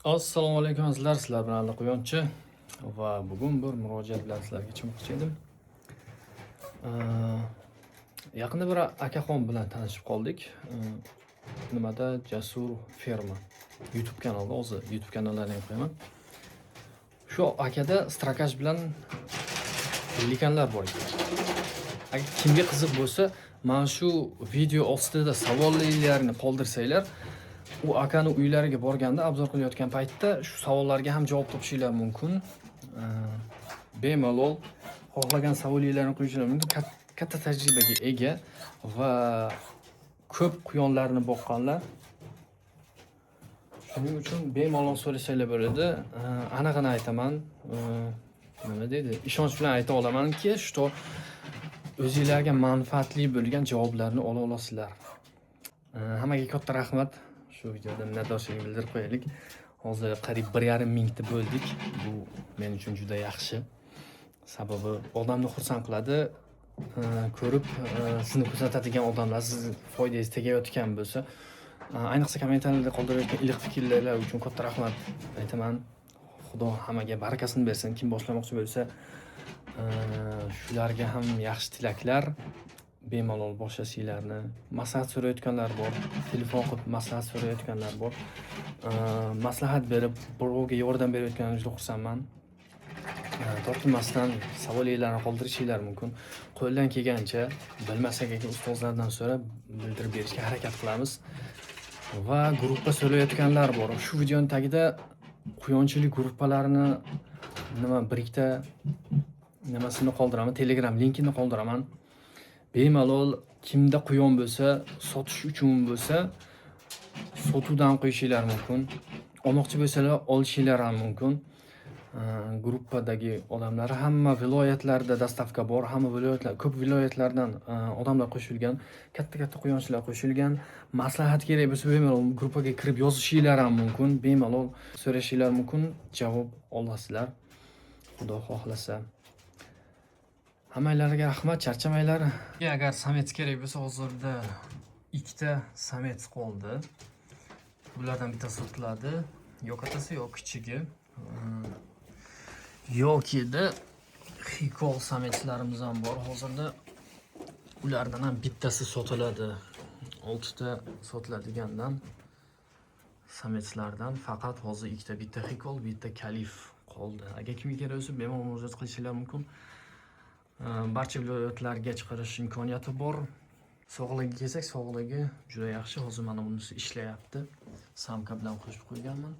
Assalomu alaykum azizlar, sizlar bilan Ali Quyonchi va bugun bir murojaat bilan sizlarga chiqmoqchi edim. Yaqinda bir akaxon bilan tanishib qoldik. Nimada Jasur Ferma YouTube kanalida, o'zi YouTube kanallarini ham qo'yaman. Shu akada strakaj bilan likanlar bor ekan. Agar kimga qiziq bo'lsa, mana shu video ostida savollarni qoldirsanglar, u akani uylariga borganda obzor qilayotgan paytda shu savollarga ham javob topishingiz mumkin. Bemalol xohlagan savollarni qo'yishingiz mumkin. Katta tajribaga ega va ko'p quyonlarni boqqanlar. Shuning uchun bemalol so'rasanglar bo'ladi. Anaqani aytaman, nima deydi? Ishonch bilan ayta olamanki, shu o'zingizlarga manfaatli bo'lgan javoblarni ola olasizlar. Hammaga katta rahmat. Shu videoda minnatdorchilik bildirib qo'yaylik. Hozir qariyb 1,5 mingta bo'ldik. Bu men uchun juda yaxshi. Sababi odamni xursand qiladi. Ko'rib, sizni kuzatadigan odamlar sizni foydangiz tegayotgan bo'lsa, ayniqsa kommentariyada qoldirayotgan iliq fikrlar uchun katta rahmat aytaman. Xudo hammaga barakasini bersin. Kim boshlamoqchi bo'lsa, shularga ham yaxshi tilaklar. Bemalol boshlashinglarni, maslahat so'rayotganlar bor, telefon qilib maslahat so'rayotganlar bor. Maslahat berib, birovga yordam berayotganingizni juda xursandman. Tortinmasdan savollarni qoldirishinglar mumkin. Qo'ldan kelgancha bilmasak aka ustozlardan so'rab bildirib berishga harakat qilamiz. Va gruppa so'rayotganlar bor. Shu videoning tagida quyonchilik gruppalarini birikta nimasini qoldiraman, Telegram linkini qoldiraman. Bemalol kimda quyon bo'lsa, sotish uchun bo'lsa, sotuvdan qo'yishinglar mumkin. Olmoqchi bo'lsalar, olishinglar ham mumkin. Gruppadagi odamlar hamma viloyatlarda dastavka bor, hamma viloyatlar, ko'p viloyatlardan odamlar qo'shilgan, katta quyonchilar qo'shilgan. Maslahat kerak bo'lsa, bemalol gruppaga kirib yozishinglar ham mumkin. Bemalol so'rashinglar mumkin, javob olasizlar. Xudo xohlasa. Hammalarga rahmat, charchamanglar. Agar samet kerak bo'lsa, hozirda 2ta samet qoldi. Bulardan bittasi sotiladi. Yo kattasi, yo kichigi. Yoki-da xikol sametlarimiz ham bor. Hozirda ulardan ham bittasi sotiladi. 6 ta sotiladigandan sametlardan faqat hozir 2 ta, bitta xikol, bitta kalif qoldi. Agar kimga kerak bo'lsa, bemalol murojaat qilishinglar mumkin. Barcha viloyatlarga chiqarish imkoniyati bor. Sog'ligiga kelsak, sog'ligi juda yaxshi. Hozir mana bunisi ishlayapti. Samka bilan qo'shib qo'yganman.